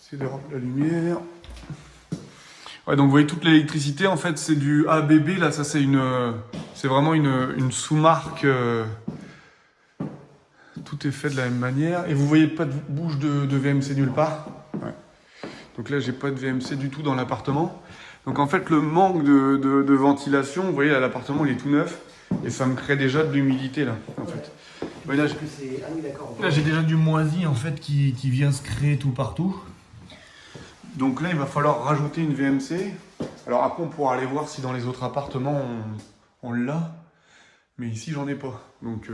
Essayer de rendre la lumière. Ouais, donc vous voyez toute l'électricité, en fait, c'est du ABB. Là, ça c'est vraiment une sous-marque. Tout est fait de la même manière. Et vous voyez pas de bouche de VMC nulle part. Ouais. Donc là, j'ai pas de VMC du tout dans l'appartement. Donc en fait, le manque de ventilation, vous voyez, là, l'appartement, il est tout neuf. Et ça me crée déjà de l'humidité, là, en fait. Ouais, là, j'ai déjà du moisi, en fait, qui vient se créer tout partout. Donc là, il va falloir rajouter une VMC. Alors après, on pourra aller voir si dans les autres appartements, on l'a. Mais ici, j'en ai pas. Donc,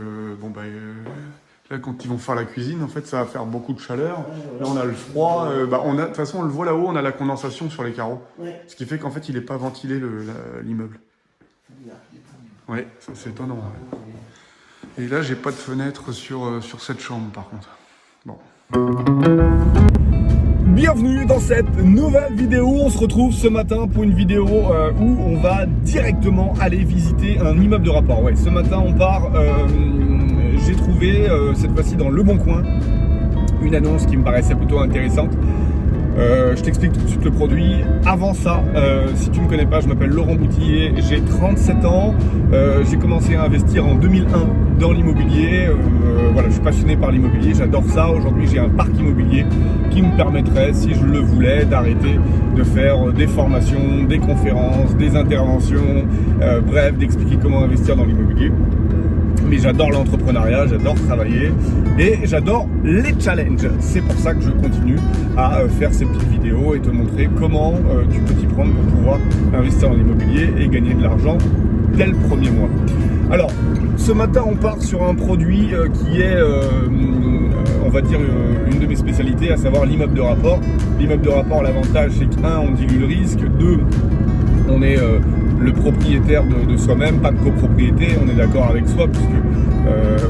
là, quand ils vont faire la cuisine, en fait, ça va faire beaucoup de chaleur. Là, on a le froid. De toute façon, on le voit là-haut, on a la condensation sur les carreaux. Ouais. Ce qui fait qu'en fait, il n'est pas ventilé, l'immeuble. Ouais, ça c'est étonnant. Ouais. Et là, j'ai pas de fenêtre sur cette chambre, par contre. Bon. Bienvenue dans cette nouvelle vidéo. On se retrouve ce matin pour une vidéo où on va directement aller visiter un immeuble de rapport. Ouais, ce matin, on part. J'ai trouvé cette fois-ci dans Le Bon Coin une annonce qui me paraissait plutôt intéressante. Je t'explique tout de suite le produit. Avant ça, si tu ne me connais pas, je m'appelle Laurent Boutillier, j'ai 37 ans. J'ai commencé à investir en 2001 dans l'immobilier. Voilà, je suis passionné par l'immobilier, j'adore ça. Aujourd'hui, j'ai un parc immobilier qui me permettrait, si je le voulais, d'arrêter de faire des formations, des conférences, des interventions, bref, d'expliquer comment investir dans l'immobilier. Mais j'adore l'entrepreneuriat, j'adore travailler et j'adore les challenges. C'est pour ça que je continue à faire ces petites vidéos et te montrer comment tu peux t'y prendre pour pouvoir investir dans l'immobilier et gagner de l'argent dès le premier mois. Alors, ce matin, on part sur un produit qui est, on va dire, une de mes spécialités, à savoir l'immeuble de rapport. L'immeuble de rapport, l'avantage, c'est qu'un, on dilue le risque, deux, on est le propriétaire de soi-même, pas de copropriété, on est d'accord avec soi puisque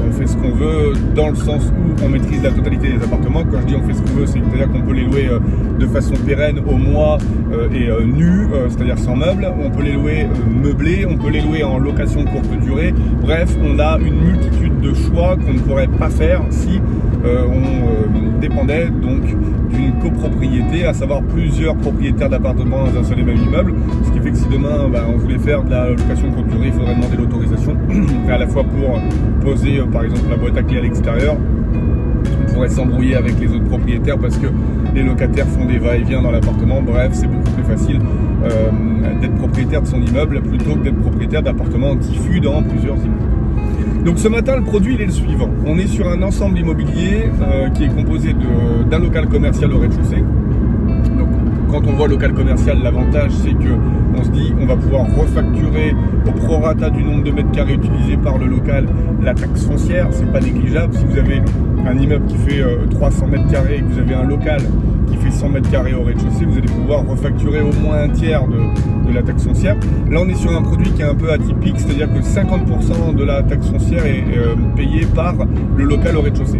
on fait ce qu'on veut dans le sens où on maîtrise la totalité des appartements. Quand je dis on fait ce qu'on veut, c'est-à-dire qu'on peut les louer de façon pérenne au mois et nu, c'est-à-dire sans meubles. On peut les louer meublés, on peut les louer en location courte durée. Bref, on a une multitude de choix qu'on ne pourrait pas faire si on dépendait donc d'une copropriété, à savoir plusieurs propriétaires d'appartements dans un seul et même immeuble. Ce qui fait que si demain on voulait faire de la location courte durée, il faudrait demander l'autorisation à la fois pour poser par exemple la boîte à clés à l'extérieur. On pourrait s'embrouiller avec les autres propriétaires parce que les locataires font des va-et-vient dans l'appartement. Bref, c'est beaucoup plus facile d'être propriétaire de son immeuble plutôt que d'être propriétaire d'appartements diffus dans plusieurs immeubles. Donc ce matin, le produit il est le suivant. On est sur un ensemble immobilier qui est composé d'un local commercial au rez-de-chaussée. Donc quand on voit local commercial, l'avantage c'est que on se dit on va pouvoir refacturer au prorata du nombre de mètres carrés utilisés par le local la taxe foncière, c'est pas négligeable. Si vous avez un immeuble qui fait 300 mètres carrés et que vous avez un local qui fait 100 mètres carrés au rez-de-chaussée, vous allez pouvoir refacturer au moins un tiers de la taxe foncière. Là, on est sur un produit qui est un peu atypique, c'est-à-dire que 50% de la taxe foncière est payée par le local au rez-de-chaussée.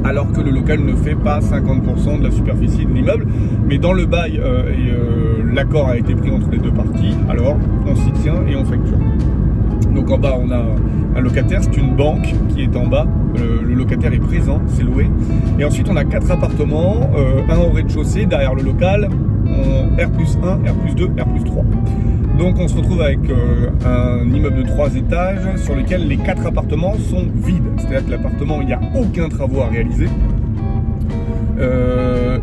Alors que le local ne fait pas 50% de la superficie de l'immeuble. Mais dans le bail, l'accord a été pris entre les deux parties, alors on s'y tient et on facture. Donc en bas, on a un locataire, c'est une banque qui est en bas. Le locataire est présent, c'est loué. Et ensuite, on a 4 appartements, un au rez-de-chaussée, derrière le local, R+1, R+2, R+3. Donc on se retrouve avec un immeuble de 3 étages sur lequel les 4 appartements sont vides. C'est-à-dire que l'appartement, il n'y a aucun travaux à réaliser.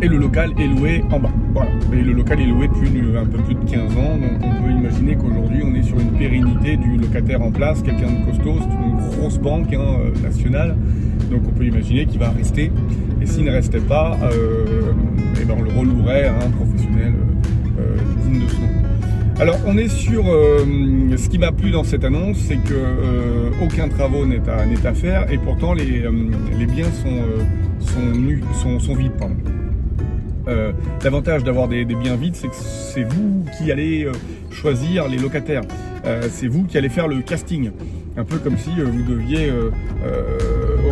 Et le local est loué en bas. Voilà. Et le local est loué depuis un peu plus de 15 ans. Donc on peut imaginer qu'aujourd'hui on est sur une pérennité du locataire en place, quelqu'un de costaud, c'est une grosse banque nationale. Donc on peut imaginer qu'il va rester. Et s'il ne restait pas, on le relouerait à un professionnel digne de son nom. Alors on est sur ce qui m'a plu dans cette annonce, c'est que aucun travaux n'est à faire et pourtant les biens sont vides. Pardon. L'avantage d'avoir des biens vides, c'est que c'est vous qui allez choisir les locataires. C'est vous qui allez faire le casting. Un peu comme si vous deviez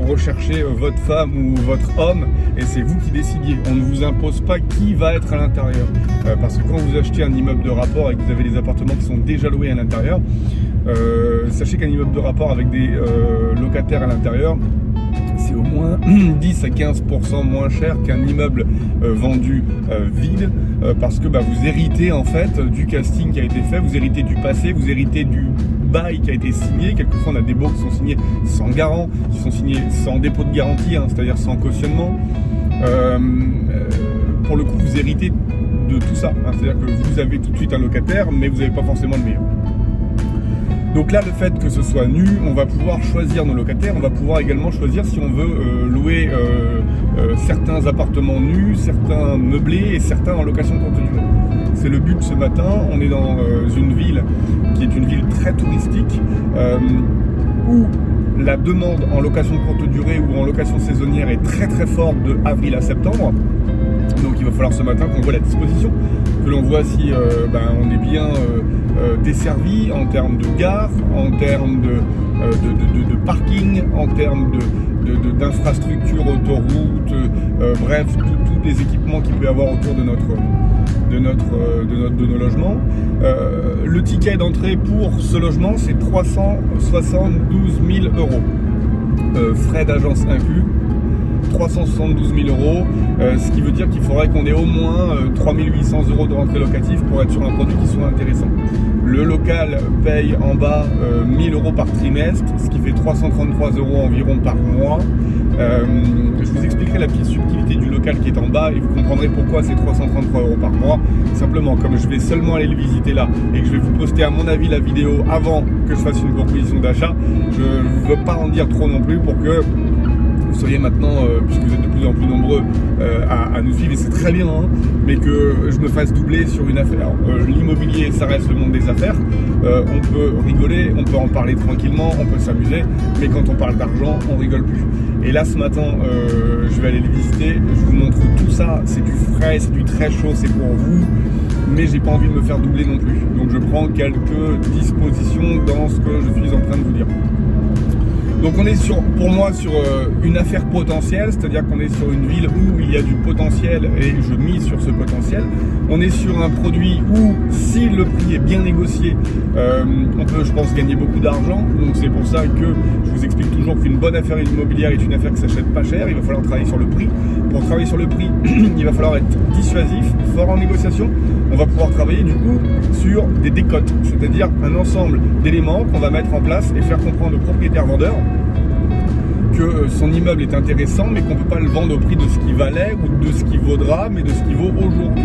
rechercher votre femme ou votre homme et c'est vous qui décidiez. On ne vous impose pas qui va être à l'intérieur. Parce que quand vous achetez un immeuble de rapport et que vous avez des appartements qui sont déjà loués à l'intérieur, sachez qu'un immeuble de rapport avec des locataires à l'intérieur, c'est au moins 10 à 15% moins cher qu'un immeuble vendu vide, parce que vous héritez en fait du casting qui a été fait, vous héritez du passé, vous héritez du bail qui a été signé. Quelquefois on a des baux qui sont signés sans garant, qui sont signés sans dépôt de garantie, c'est-à-dire sans cautionnement. Pour le coup, vous héritez de tout ça, c'est-à-dire que vous avez tout de suite un locataire, mais vous n'avez pas forcément le meilleur. Donc là, le fait que ce soit nu, on va pouvoir choisir nos locataires, on va pouvoir également choisir si on veut louer certains appartements nus, certains meublés et certains en location courte durée. C'est le but ce matin. On est dans une ville qui est une ville très touristique, où la demande en location courte durée ou en location saisonnière est très très forte de avril à septembre. Donc il va falloir ce matin qu'on voit la disposition, que l'on voit si on est bien desservi en termes de gare, en termes de parking, en termes d'infrastructures, autoroutes, bref, tous les équipements qu'il peut y avoir autour de nos logements. Le ticket d'entrée pour ce logement, c'est 372 000 €, frais d'agence inclus. 372 000 €, ce qui veut dire qu'il faudrait qu'on ait au moins 3 800 € de rentrée locative pour être sur un produit qui soit intéressant. Le local paye en bas 1 000 € par trimestre, ce qui fait 333 € environ par mois. Je vous expliquerai la petite subtilité du local qui est en bas et vous comprendrez pourquoi c'est 333 € par mois. Simplement, comme je vais seulement aller le visiter là et que je vais vous poster à mon avis la vidéo avant que je fasse une proposition d'achat, je ne veux pas en dire trop non plus pour que vous soyez maintenant, puisque vous êtes de plus en plus nombreux à nous suivre, et c'est très bien, mais que je me fasse doubler sur une affaire. L'immobilier, ça reste le monde des affaires. On peut rigoler, on peut en parler tranquillement, on peut s'amuser, mais quand on parle d'argent, on rigole plus. Et là, ce matin, je vais aller les visiter, je vous montre tout ça, c'est du frais, c'est du très chaud, c'est pour vous, mais j'ai pas envie de me faire doubler non plus. Donc je prends quelques dispositions dans ce que je suis en train de vous dire. Donc on est pour moi sur une affaire potentielle, c'est-à-dire qu'on est sur une ville où il y a du potentiel et je mise sur ce potentiel. On est sur un produit où, si le prix est bien négocié, on peut, je pense, gagner beaucoup d'argent. Donc c'est pour ça que je vous explique toujours qu'une bonne affaire immobilière est une affaire qui s'achète pas cher. Il va falloir travailler sur le prix. Pour travailler sur le prix, il va falloir être dissuasif, fort en négociation. On va pouvoir travailler du coup sur des décotes, c'est-à-dire un ensemble d'éléments qu'on va mettre en place et faire comprendre aux propriétaires vendeurs que son immeuble est intéressant, mais qu'on ne peut pas le vendre au prix de ce qu'il valait ou de ce qu'il vaudra, mais de ce qu'il vaut aujourd'hui.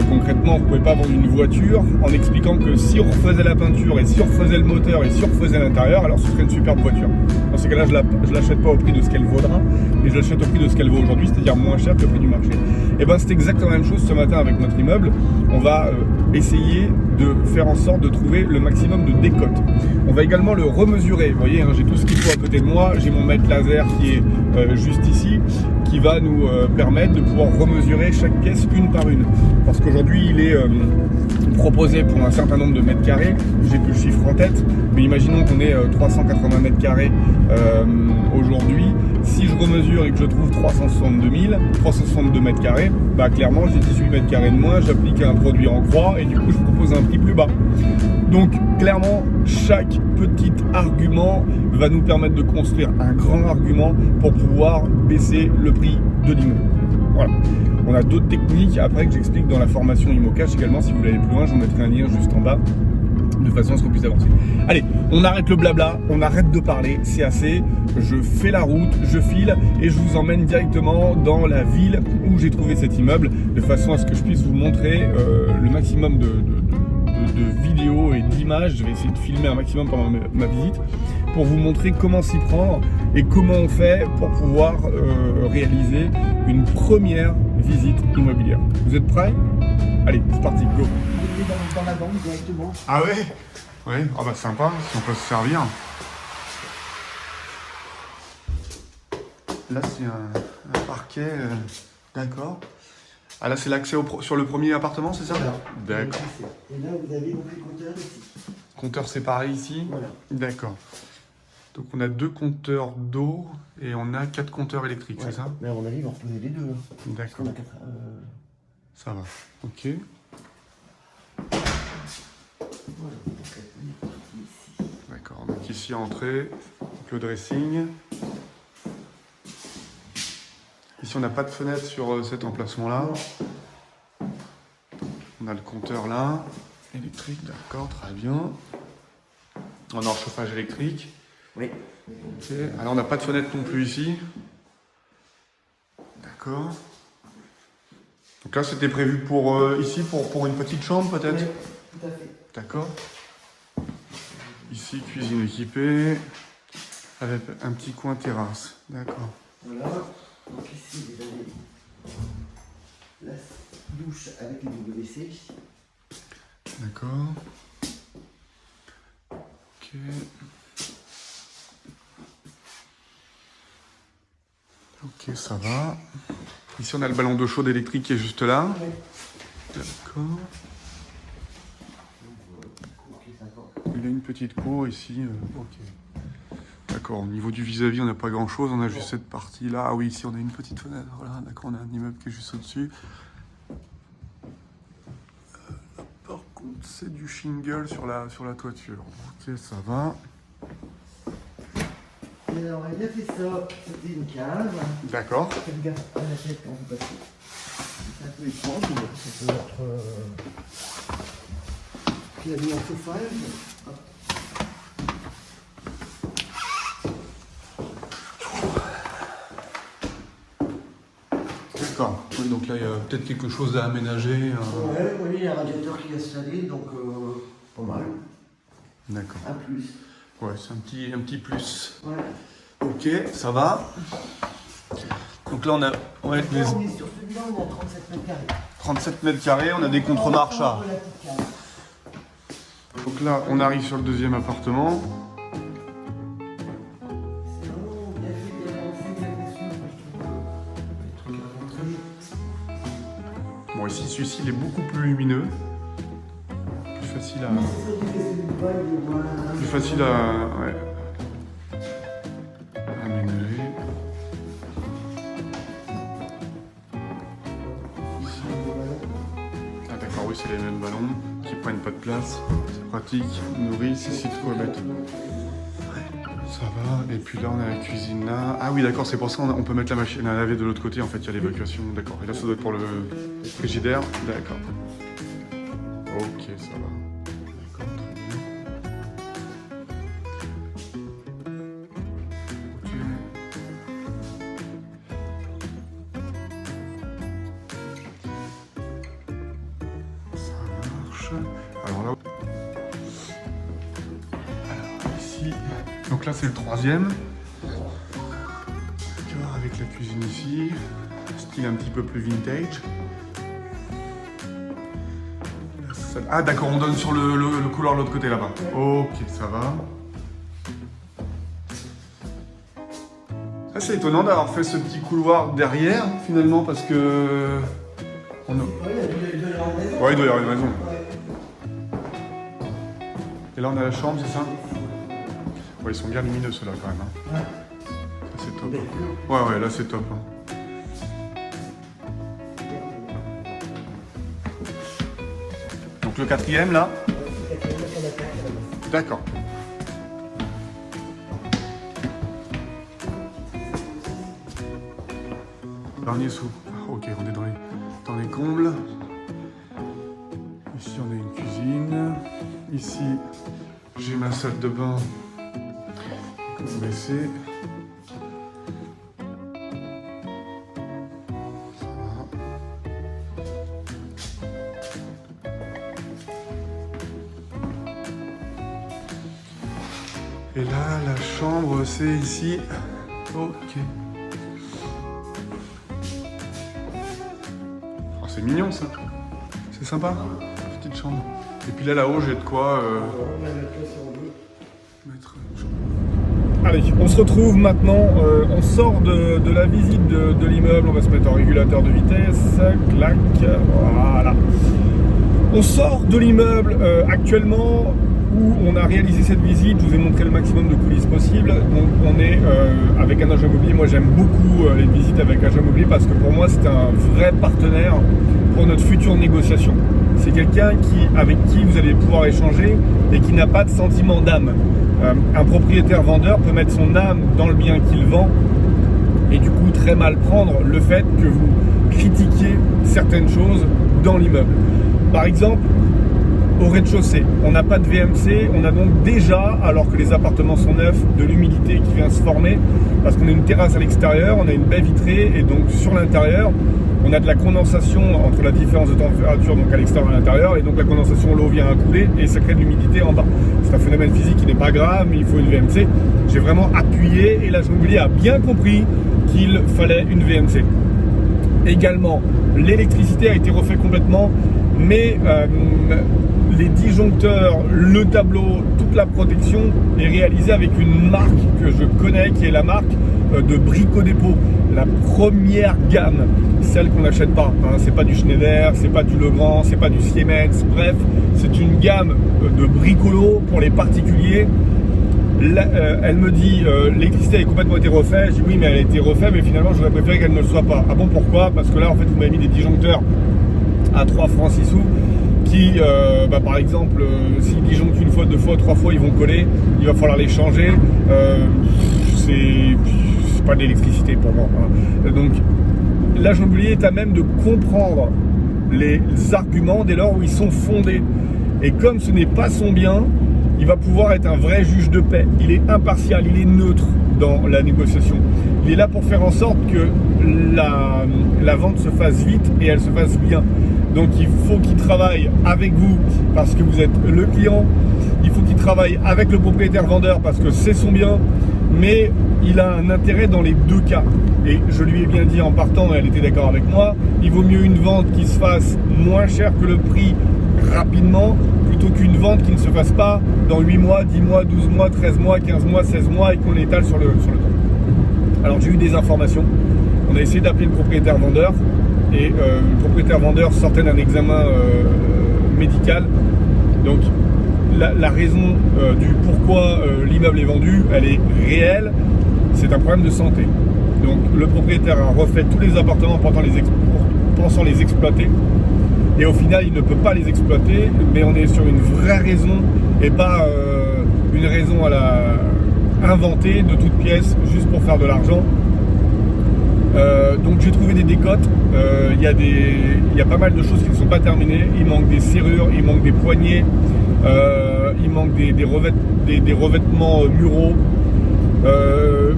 Concrètement, vous ne pouvez pas vendre une voiture en expliquant que si on refaisait la peinture et si on refaisait le moteur et si on refaisait l'intérieur, alors ce serait une superbe voiture. Dans ces cas-là, je ne l'achète pas au prix de ce qu'elle vaudra, mais je l'achète au prix de ce qu'elle vaut aujourd'hui, c'est-à-dire moins cher que le prix du marché. Et bien c'est exactement la même chose ce matin avec notre immeuble. On va essayer de faire en sorte de trouver le maximum de décote. On va également le remesurer. Vous voyez, j'ai tout ce qu'il faut à côté de moi. J'ai mon mètre laser qui est juste ici, qui va nous permettre de pouvoir remesurer chaque pièce une par une. Parce qu'aujourd'hui, il est proposé pour un certain nombre de mètres carrés. J'ai plus le chiffre en tête, mais imaginons qu'on ait 380 mètres carrés aujourd'hui. Si je remesure et que je trouve 362 mètres carrés, clairement j'ai 18 mètres carrés de moins, j'applique un produit en croix et du coup je propose un prix plus bas. Donc clairement, chaque petit argument va nous permettre de construire un grand argument pour pouvoir baisser le prix de l'immeuble. Voilà. On a d'autres techniques après que j'explique dans la formation ImoCash également. Si vous voulez aller plus loin, je vous mettrai un lien juste en bas de façon à ce qu'on puisse avancer. Allez, on arrête le blabla, on arrête de parler, c'est assez. Je fais la route, je file et je vous emmène directement dans la ville où j'ai trouvé cet immeuble de façon à ce que je puisse vous montrer le maximum de vidéos et d'images. Je vais essayer de filmer un maximum pendant ma visite pour vous montrer comment s'y prendre et comment on fait pour pouvoir réaliser une première visite immobilière. Vous êtes prêts? Allez, c'est parti, go! Dans la banque directement. Ah ouais? Ouais, ah bah sympa, si on peut se servir. Là c'est un parquet, d'accord. Ah là c'est l'accès sur le premier appartement, c'est ça? Voilà. D'accord. Et là vous avez donc les compteurs ici. Compteur séparé ici? Voilà. D'accord. Donc on a 2 compteurs d'eau et on a 4 compteurs électriques, Ouais. c'est ça? Mais à mon avis, ils vont reposer les deux. D'accord. On a 4. Ça va. Ok. Voilà. Donc, on est parti ici. D'accord. Donc ici entrée, donc le dressing. Ici, on n'a pas de fenêtre sur cet emplacement-là. On a le compteur là. Électrique, d'accord, très bien. On a un chauffage électrique. Oui. Ok. Alors, on n'a pas de fenêtre non plus ici. D'accord. Donc là, c'était prévu pour ici, pour une petite chambre peut-être. Oui, tout à fait. D'accord. Ici, cuisine équipée, avec un petit coin terrasse. D'accord. Voilà. Donc ici, vous avez la douche avec le WC. D'accord. Ok. Ok, ça va. Ici, on a le ballon d'eau chaude électrique qui est juste là. Oui. D'accord. Ok, ça va. Il y a une petite cour ici. Ok. D'accord, au niveau du vis-à-vis, on n'a pas grand-chose. On a juste cette partie-là. Ah oui, ici, on a une petite fenêtre. Voilà, d'accord, on a un immeuble qui est juste au-dessus. Là, par contre, c'est du shingle sur la toiture. Ok, ça va. Et alors, il a fait ça. C'était une cave. D'accord. Faites gaffe à la tête quand vous passez. C'est un peu étrange, mais ça peut être. Puis il y a mis un chauffage. Hop. D'accord. Oui, donc là, il y a peut-être quelque chose à aménager. Ouais, oui, il y a un radiateur qui est installé, donc pas mal. D'accord. Un plus. Ouais, c'est un petit plus. Ouais. Ok, ça va. Donc là, on a ouais, Là, on est sur celui-là, on est à 37 mètres carrés. 37 mètres carrés, on a des contre-marches à. La petite cave. Donc là, on arrive sur le deuxième appartement. C'est vraiment bien fait, bien avancé, bien dessus, moi, je trouve. Le truc à rentrer. Bon, ici, celui-ci, il est beaucoup plus lumineux. Plus facile à... C'est ça qui fait celui de bas, il est moins. Plus facile à... Ouais. Aménager. Ah d'accord, oui, c'est les mêmes ballons qui prennent pas de place. C'est pratique. Nourrice, ici, de quoi mettre. Ça va. Et puis là, on a la cuisine là. Ah oui, d'accord, c'est pour ça on peut mettre la machine à laver de l'autre côté. En fait, il y a l'évacuation. D'accord. Et là, ça doit être pour le frigidaire. D'accord. Ok, ça va. D'accord, très bien. Ok. Ça marche. Alors là... Alors ici... Donc là, c'est le troisième. D'accord, avec la cuisine ici. Style un petit peu plus vintage. Ah d'accord, on donne sur le couloir de l'autre côté là-bas. Ok, ça va. Ah, c'est étonnant d'avoir fait ce petit couloir derrière finalement parce que... On a... Ouais, il doit y avoir une maison. Ouais, il doit y avoir une raison. Ouais. Et là on a la chambre, c'est ça? Ouais, ils sont bien lumineux ceux-là quand même. Hein. Ouais. Ça, c'est top. Belle Hein. vue. Ouais, ouais, là c'est top. Hein. Donc le quatrième là? D'accord. Dernier sous. Ah, ok, on est dans les combles. Ici, on a une cuisine. Ici, j'ai ma salle de bain. WC. Ça va. Et là, la chambre, c'est ici. Ok. Oh, c'est mignon ça. C'est sympa. Petite chambre. Et puis là, là-haut, j'ai de quoi mettre une chambre. Allez, on se retrouve maintenant, on sort de la visite de l'immeuble, on va se mettre en régulateur de vitesse, clac, voilà. On sort de l'immeuble actuellement où on a réalisé cette visite, je vous ai montré le maximum de coulisses possibles, donc on est avec un agent immobilier. Moi j'aime beaucoup les visites avec agent immobilier parce que pour moi c'est un vrai partenaire pour notre future négociation. C'est quelqu'un avec qui vous allez pouvoir échanger et qui n'a pas de sentiment d'âme. Un propriétaire vendeur peut mettre son âme dans le bien qu'il vend et du coup très mal prendre le fait que vous critiquiez certaines choses dans l'immeuble. Par exemple, au rez-de-chaussée, on n'a pas de VMC, on a donc déjà, alors que les appartements sont neufs, de l'humidité qui vient se former parce qu'on a une terrasse à l'extérieur, on a une baie vitrée et donc sur l'intérieur, on a de la condensation entre la différence de température donc à l'extérieur et à l'intérieur et donc la condensation, l'eau vient à couler et ça crée de l'humidité en bas. C'est un phénomène physique qui n'est pas grave mais il faut une VMC. J'ai vraiment appuyé et l'agent immobilier a bien compris qu'il fallait une VMC. Également, l'électricité a été refait complètement mais les disjoncteurs, le tableau, toute la protection est réalisée avec une marque que je connais qui est la marque de Brico Dépôt, la première gamme, celle qu'on n'achète pas, hein. C'est pas du Schneider, c'est pas du Legrand, c'est pas du Siemens, bref, c'est une gamme de bricolo pour les particuliers. Là, elle me dit l'électricité a complètement été refaite. Je dis oui mais elle a été refaite mais finalement j'aurais préféré qu'elle ne le soit pas. Ah bon pourquoi? Parce que là en fait vous m'avez mis des disjoncteurs à 3 francs 6 sous qui par exemple s'ils disjonctent une fois, 2 fois, 3 fois ils vont coller, il va falloir les changer. C'est pas de l'électricité pour moi, hein. Donc l'agent immobilier est à même de comprendre les arguments dès lors où ils sont fondés et comme ce n'est pas son bien, il va pouvoir être un vrai juge de paix. Il est impartial, il est neutre dans la négociation. Il est là pour faire en sorte que la vente se fasse vite et elle se fasse bien. Donc il faut qu'il travaille avec vous parce que vous êtes le client. Il faut qu'il travaille avec le propriétaire vendeur parce que c'est son bien. Mais il a un intérêt dans les deux cas. Et je lui ai bien dit en partant, et elle était d'accord avec moi, il vaut mieux une vente qui se fasse moins cher que le prix rapidement plutôt qu'une vente qui ne se fasse pas dans 8 mois, 10 mois, 12 mois, 13 mois, 15 mois, 16 mois et qu'on étale sur le temps. Alors j'ai eu des informations, on a essayé d'appeler le propriétaire vendeur et le propriétaire vendeur sortait d'un examen médical. Donc la raison du pourquoi l'immeuble est vendu, elle est réelle, c'est un problème de santé. Donc le propriétaire a refait tous les appartements pensant les exploiter. Et au final, il ne peut pas les exploiter, mais on est sur une vraie raison et pas une raison à la inventée de toutes pièces juste pour faire de l'argent. Donc j'ai trouvé des décotes. Il y a pas mal de choses qui ne sont pas terminées. Il manque des serrures, il manque des poignées, il manque des revêtements muraux.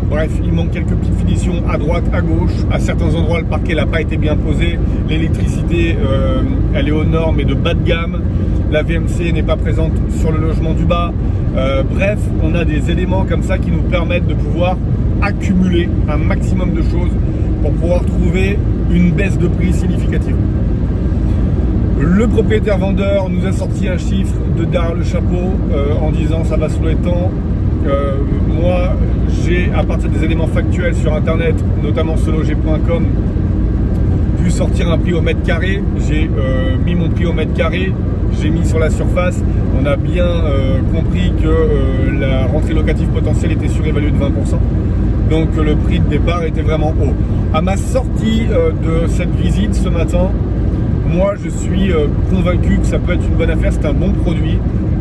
Bref, il manque quelques petites finitions à droite, à gauche. À certains endroits, le parquet n'a pas été bien posé. L'électricité, elle est aux normes et de bas de gamme. La VMC n'est pas présente sur le logement du bas. Bref, on a des éléments comme ça qui nous permettent de pouvoir accumuler un maximum de choses pour pouvoir trouver une baisse de prix significative. Le propriétaire vendeur nous a sorti un chiffre de derrière le chapeau en disant ça va sous les temps. Moi, j'ai, à partir des éléments factuels sur internet, notamment seloger.com, pu sortir un prix au mètre carré. J'ai mis mon prix au mètre carré, j'ai mis sur la surface. On a bien compris que la rentrée locative potentielle était surévaluée de 20%. Donc le prix de départ était vraiment haut. À ma sortie de cette visite ce matin, moi je suis convaincu que ça peut être une bonne affaire, c'est un bon produit.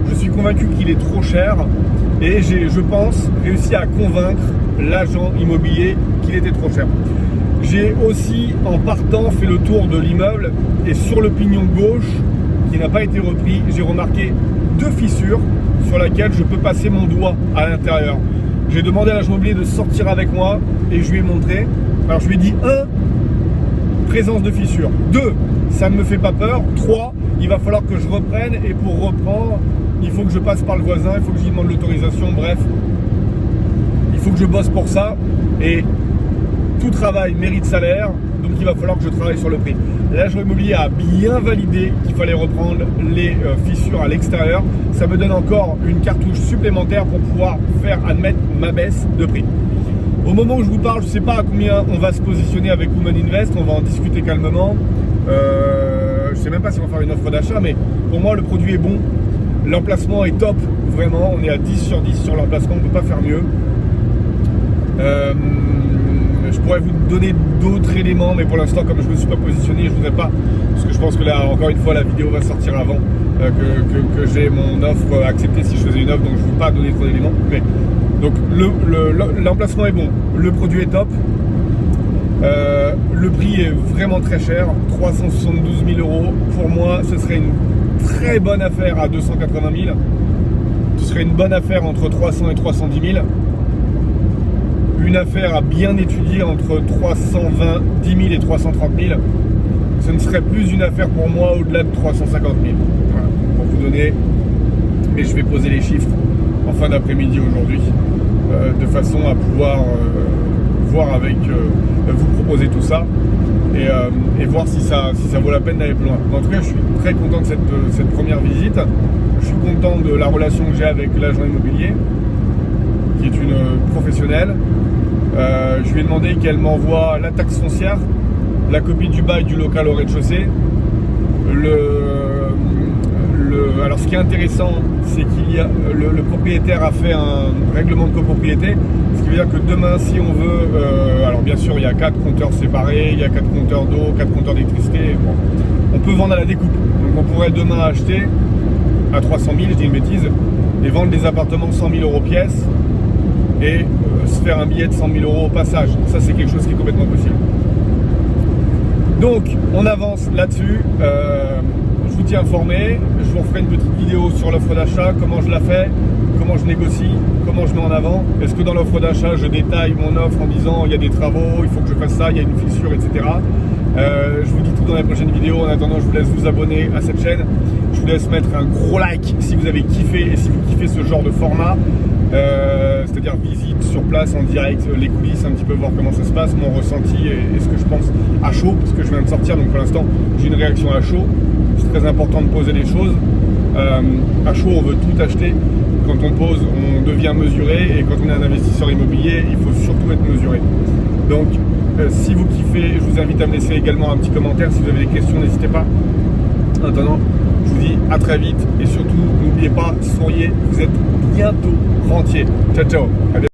Je suis convaincu qu'il est trop cher et j'ai, je pense, réussi à convaincre l'agent immobilier qu'il était trop cher. J'ai aussi, en partant, fait le tour de l'immeuble et sur le pignon gauche, qui n'a pas été repris, j'ai remarqué 2 fissures sur lesquelles je peux passer mon doigt à l'intérieur. J'ai demandé à l'agent immobilier de sortir avec moi et je lui ai montré. Alors je lui ai dit 1, présence de fissures. 2, ça ne me fait pas peur. 3, il va falloir que je reprenne et pour reprendre, il faut que je passe par le voisin, il faut que je lui demande l'autorisation, bref. Il faut que je bosse pour ça et tout travail mérite salaire, donc il va falloir que je travaille sur le prix. L'agent immobilier a bien validé qu'il fallait reprendre les fissures à l'extérieur. Ça me donne encore une cartouche supplémentaire pour pouvoir faire admettre ma baisse de prix. Au moment où je vous parle, je ne sais pas à combien on va se positionner avec Women Invest, on va en discuter calmement. Je ne sais même pas si on va faire une offre d'achat, mais pour moi le produit est bon. L'emplacement est top, vraiment, on est à 10 sur 10 sur l'emplacement, on ne peut pas faire mieux. Je pourrais vous donner d'autres éléments, mais pour l'instant, comme je ne me suis pas positionné, je ne voudrais pas, parce que je pense que là, encore une fois, la vidéo va sortir avant que j'ai mon offre acceptée si je faisais une offre, donc je ne veux pas donner trop d'éléments. Mais donc l'emplacement est bon, le produit est top. Le prix est vraiment très cher, 372 000 euros. Pour moi, ce serait une très bonne affaire à 280 000. Ce serait une bonne affaire entre 300 et 310 000. Une affaire à bien étudier entre 320 000 et 330 000. Ce ne serait plus une affaire pour moi au-delà de 350 000. Voilà, pour vous donner. Mais je vais poser les chiffres en fin d'après-midi aujourd'hui, de façon à pouvoir voir avec vous proposer tout ça et voir si ça vaut la peine d'aller plus loin. En tout cas, je suis très content de cette première visite. Je suis content de la relation que j'ai avec l'agent immobilier, qui est une professionnelle. Je lui ai demandé qu'elle m'envoie la taxe foncière, la copie du bail du local au rez-de-chaussée. Alors ce qui est intéressant, c'est qu'il y a le propriétaire a fait un règlement de copropriété, ce qui veut dire que demain, si on veut, alors bien sûr il y a 4 compteurs séparés, il y a 4 compteurs d'eau, 4 compteurs d'électricité, bon, on peut vendre à la découpe. Donc on pourrait demain acheter à 300 000, je dis une bêtise, et vendre des appartements 100 000 euros pièce et se faire un billet de 100 000 euros au passage. Ça c'est quelque chose qui est complètement possible. Donc on avance là-dessus. Je vous tiens informé, je vous referai une petite vidéo sur l'offre d'achat, comment je la fais, comment je négocie, comment je mets en avant. Est-ce que dans l'offre d'achat, je détaille mon offre en disant il y a des travaux, il faut que je fasse ça, il y a une fissure, etc. Je vous dis tout dans les prochaines vidéos. En attendant, je vous laisse vous abonner à cette chaîne. Je vous laisse mettre un gros like si vous avez kiffé et si vous kiffez ce genre de format. C'est-à-dire visite sur place en direct, les coulisses, un petit peu voir comment ça se passe, mon ressenti et ce que je pense à chaud, parce que je viens de sortir, donc pour l'instant j'ai une réaction à chaud. C'est très important de poser les choses. À chaud, on veut tout acheter. Quand on pose, on devient mesuré, et quand on est un investisseur immobilier, il faut surtout être mesuré. Donc, si vous kiffez, je vous invite à me laisser également un petit commentaire. Si vous avez des questions, n'hésitez pas. En attendant, je vous dis à très vite, et surtout, n'oubliez pas, soyez, vous êtes bientôt rentier. Ciao, ciao. À bientôt.